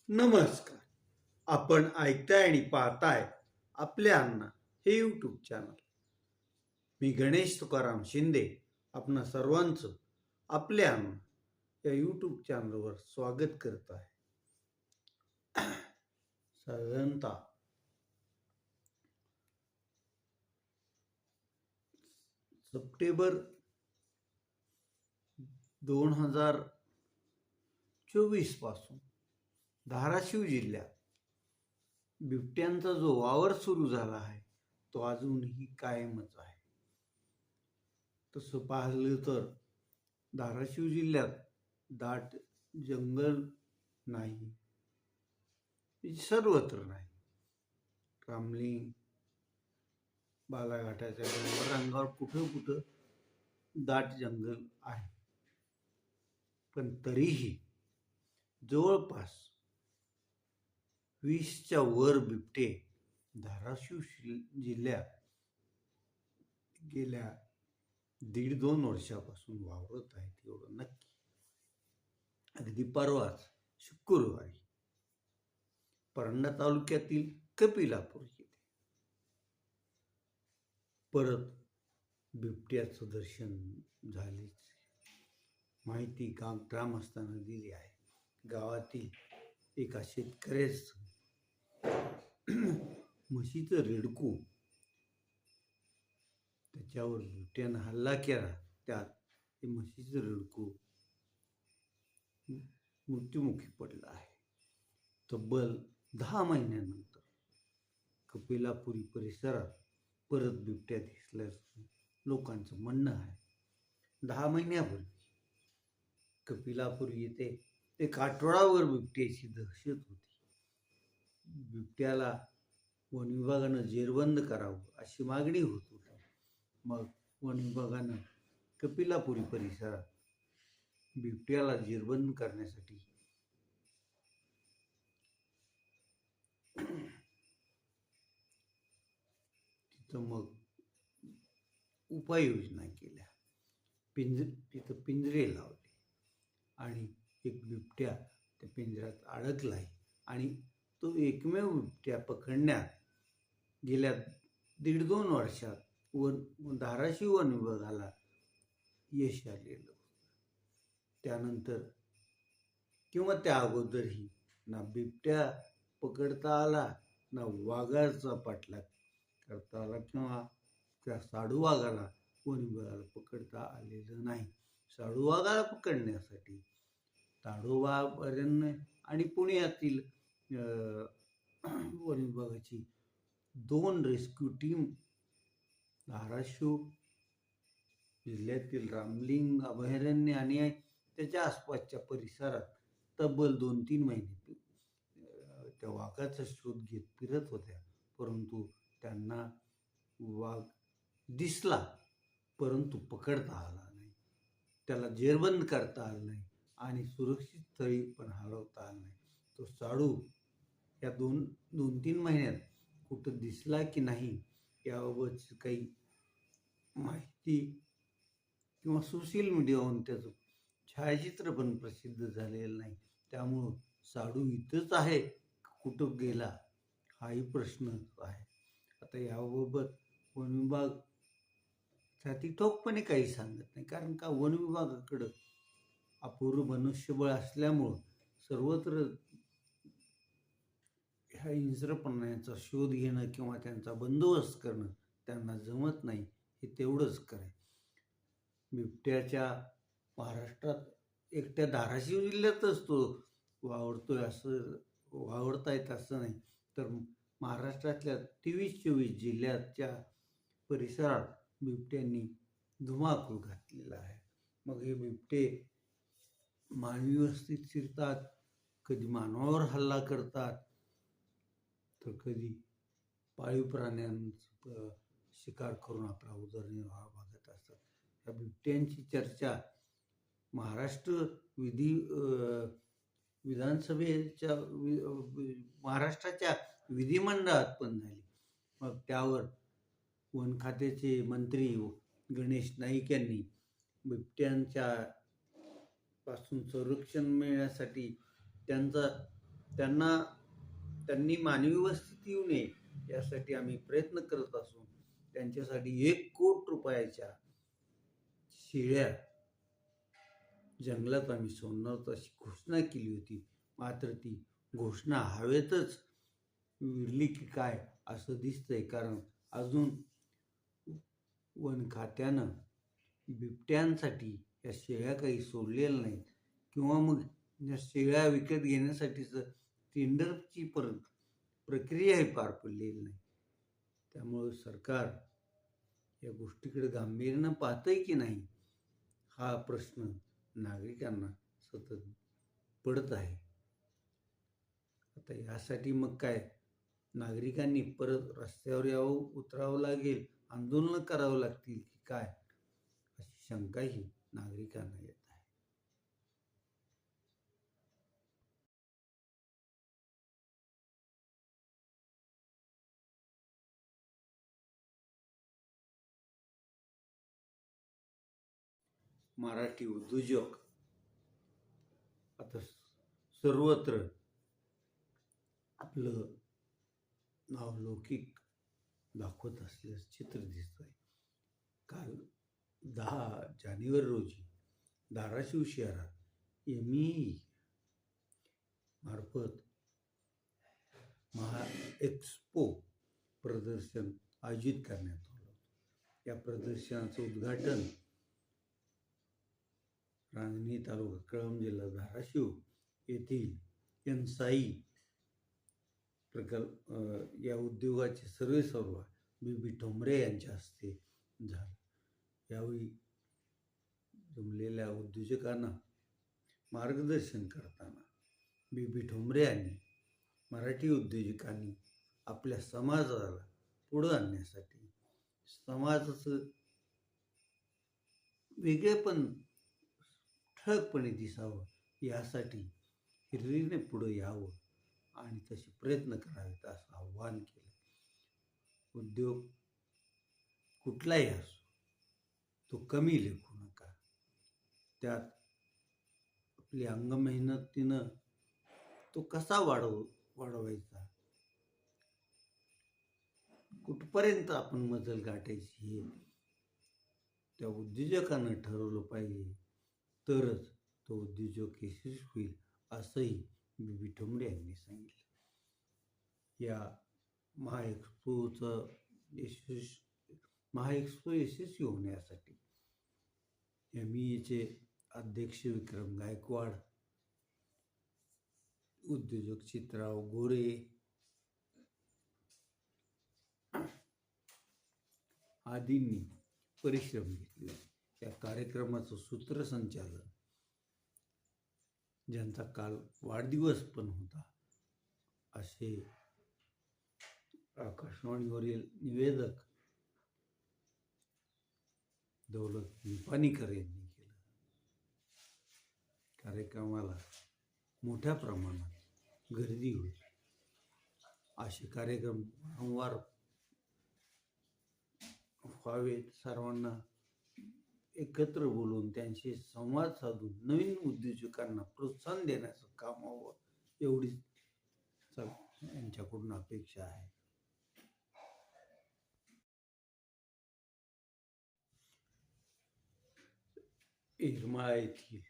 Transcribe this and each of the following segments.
नमस्कार. आपण ऐकताय आणि पाहताय आपले अण्णा हे यूट्यूब चॅनल. मी गणेश तुकाराम शिंदे आपणा सर्वांचं आपले अण्णा या यूट्यूब चॅनलवर स्वागत करत आहे. साधारणतः सप्टेंबर 2024 पासून धाराशिव जिल्ह्यात बिबट्यांचा जो वावर सुरू झाला आहे तो अजूनही कायमच आहे. तसं पाहिलं तर धाराशिव जिल्ह्यात दाट जंगल नाही, सर्वत्र नाही. रामलिंग बालाघाटाच्या डोंगर रंगावर कुठं कुठं दाट जंगल आहे, पण तरीही जवळपास 20च्या वर बिबटे धाराशिव जिल्ह्यात गेल्या 1.5-2 वर्षापासून वावरत आहेत, एवढं नक्की. अगदी परवाच शुक्रवारी परंडा तालुक्यातील कपिलापूर येथे परत बिबट्याचं दर्शन झालेच. माहिती ग्रामस्थांना दिली आहे. गावातील एका शेतकऱ्याचं म्हशीचं रेडकू त्याच्यावर बिबट्यानं हल्ला केला, त्यात ते म्हशीचं रेडकू मृत्युमुखी पडलं आहे. तब्बल 10 महिन्यानंतर कपिलापुरी परिसरात परत बिबट्या दिसल्याचं लोकांचं म्हणणं आहे. 10 महिन्यापूर्वी कपिलापूर येथे एक आठवडाभर बिबट्याची दहशत होती. बिबट्याला वन विभागानं जेरबंद करावं अशी मागणी होत होती. मग वन विभागानं कपिलापुरी परिसरात बिबट्याला जेरबंद करण्यासाठी तिथं मग उपाययोजना केल्या. तिथं पिंजरे लावले आणि एक बिबट्या त्या पिंजऱ्यात अडकलाय आणि तो एकमेव बिबट्या पकडण्यात गेल्या 1.5-2 वर्षात धाराशिव वन विभागाला यश आलेलं. त्यानंतर किंवा त्या अगोदरही ना बिबट्या पकडता आला, ना वाघाचा पाठलाग करता आला, किंवा त्या साडू वाघाला वन विभागाला पकडता आलेलं नाही. साडू वाघाला पकडण्यासाठी ताडोबापर्यंत आणि पुण्यातील वन विभागाची 2 रेस्क्यू टीम धाराशिव जिल्ह्यातील रामलिंग अभयारण्य आणि त्याच्या आसपासच्या परिसरात तब्बल 2-3 महिने त्या वाघाचा शोध घेत फिरत होत्या. परंतु त्यांना वाघ दिसला, परंतु पकडता आला नाही, त्याला जेरबंद करता आलं नाही आणि सुरक्षित स्थळी पण हलवता आलं नाही. तो साडू या 2-3 महिन्यात कुठं दिसला की नाही याबाबत काही माहिती किंवा सोशल मीडियावरून त्याचं छायाचित्र पण प्रसिद्ध झालेलं नाही. त्यामुळं साडू इथंच आहे, कुठं गेला हाही प्रश्न आहे. आता याबाबत वन विभाग छातीठोकपणे काही सांगत नाही, कारण का वन विभागाकडं अपुरं मनुष्यबळ असल्यामुळं सर्वत्र ह्या हिंस्र प्राण्यांचा शोध घेणं किंवा त्यांचा बंदोबस्त करणं त्यांना जमत नाही. हे तेवढंच करायचं. बिबट्याच्या महाराष्ट्रात एकट्या धाराशिव जिल्ह्यातच तो वावरतोय असं वावरतायत असं नाही, तर महाराष्ट्रातल्या 23-24 जिल्ह्याच्या परिसरात बिबट्यांनी धुमाकूळ घातलेला आहे. मग हे बिबटे मानवी वस्तीत शिरतात, कधी मानवावर हल्ला करतात, तर कधी पाळीव प्राण्यांचा शिकार करून आपला उदरनिर्वाह बघत असतात. या बिबट्यांची चर्चा महाराष्ट्र विधानसभेच्या महाराष्ट्राच्या विधिमंडळात पण झाली. मग त्यावर वन खात्याचे मंत्री गणेश नाईक यांनी बिबट्यांच्या पासून संरक्षण मिळण्यासाठी त्यांचा त्यांनी मानवी वस्तीत येऊ नये यासाठी आम्ही प्रयत्न करत असून त्यांच्यासाठी 1 कोटी रुपयाच्या शेळ्या जंगलात आम्ही सोडणार अशी घोषणा केली होती. मात्र ती घोषणा हवेतच विरली की काय असं दिसतंय, कारण अजून वन खात्यानं बिबट्यांसाठी या शेळ्या काही सोडलेल्या नाहीत किंवा मग या शेळ्या विकत घेण्यासाठीचं टेंडरची प्रक्रियाही पार पडलेली नाही. त्यामुळं सरकार या गोष्टीकडे गांभीर्यानं पाहतंय की नाही हा प्रश्न नागरिकांना सतत पडत आहे. आता यासाठी मग काय नागरिकांनी परत रस्त्यावर उतरावं लागेल, आंदोलनं करावं लागतील की काय अशी शंकाही नागरिकांना येत आहे. मराठी उद्योजक आता सर्वत्र आपलं नावलौकिक दाखवत असल्याचं चित्र दिसतंय. काल 10 जानेवारी रोजी धाराशिव शहरात MEE मार्फत महा एक्स्पो प्रदर्शन आयोजित करण्यात आलं. या प्रदर्शनाचं उद्घाटन रांजणी तालुका कळंब जिल्हा धाराशिव येथील एनसाई प्रकल्प या उद्योगाचे सर्वेसर्वा BB ठोंबरे यांच्या हस्ते झालं. यावेळी जमलेल्या उद्योजकांना मार्गदर्शन करताना BB ठोंबरे यांनी मराठी उद्योजकांनी आपल्या समाजाला पुढं आणण्यासाठी समाजाचं वेगळेपण ठळकपणे दिसावं यासाठी हिरिरीने पुढं यावं आणि तसे प्रयत्न करावेत असं आव्हान केलं. उद्योग कुठलाही असो तो कमी लेखू नका. त्यात आपली अंगमेहनतीनं तो कसा वाढवायचा, कुठपर्यंत आपण मजल गाठायची हे त्या उद्योजकानं ठरवलं पाहिजे, तरच तो उद्योजक यशस्वी होईल असंही BB ठोंबरे यांनी सांगितलं. या महाएक्स्पो यशस्वी होण्यासाठी MEEचे अध्यक्ष विक्रम गायकवाड, उद्योजक चित्राव गोरे आदींनी परिश्रम घेतले. या कार्यक्रमाचं सूत्रसंचालन, ज्यांचा काल वाढदिवस पण होता, असे आकाशवाणीवरील निवेदक दौलत निपाणीकर यांनी केलं. कार्यक्रमाला मोठ्या प्रमाणात गर्दी होईल. असे कार्यक्रम वारंवार व्हावेत, सर्वांना एकत्र बोलून त्यांशी संवाद साधून नवीन उद्योजकांना प्रोत्साहन देण्याचं काम व्हावं एवढीच यांच्याकडून अपेक्षा आहे. येरमाळा येथील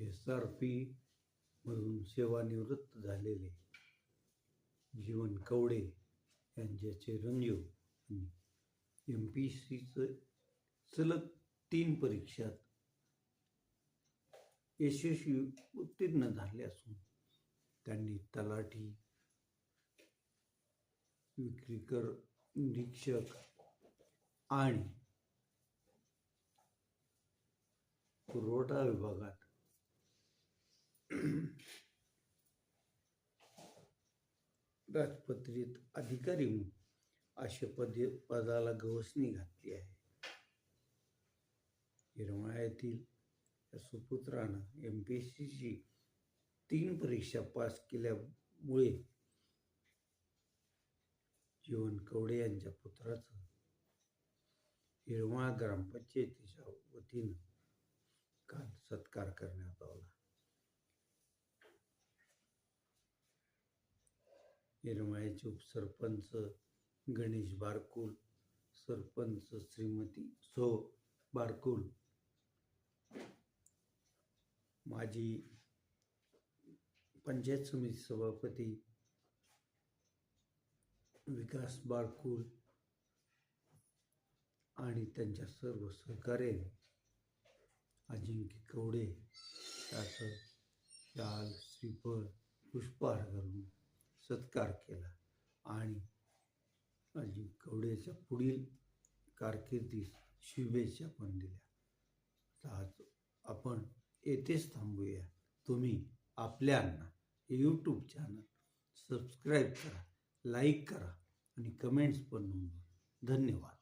SRP मधून सेवानिवृत्त झालेले जीवन कवडे यांच्या चिरंजीव MPSCचं सलग 3 परीक्षात यशस्वी उत्तीर्ण झाले असून त्यांनी तलाठी, विक्रीकर निरीक्षक आणि पुरवठा विभागात राजपत्रित अधिकारी म्हणून अशा पदाला गवसणी घातली आहे. येरमाळा येथील या सुपुत्रानं MPSCची 3 परीक्षा पास केल्यामुळे जीवन कवडे यांच्या पुत्राचं येरमाळा ग्रामपंचायतीच्या वतीनं काल सत्कार करण्यात आला. येरमाळ्याचे उपसरपंच गणेश बारकुल, सरपंच श्रीमती सो बारकुल, माजी पंचायत समिती सभापती विकास बारकुल आणि त्यांच्या सर्व सहकार्याने अजिंक्य कवडे त्याचं शाल, श्रीफळ, पुष्पहार घालून सत्कार केला आणि अजिंक्य कवडेच्या पुढील कारकिर्दीस शुभेच्छा पण दिल्या. तर आज आपण येथेच थांबूया. तुम्ही आपल्यांना यूट्यूब चॅनल सबस्क्राईब करा, लाईक करा आणि कमेंट्स पण नोंदवा. धन्यवाद.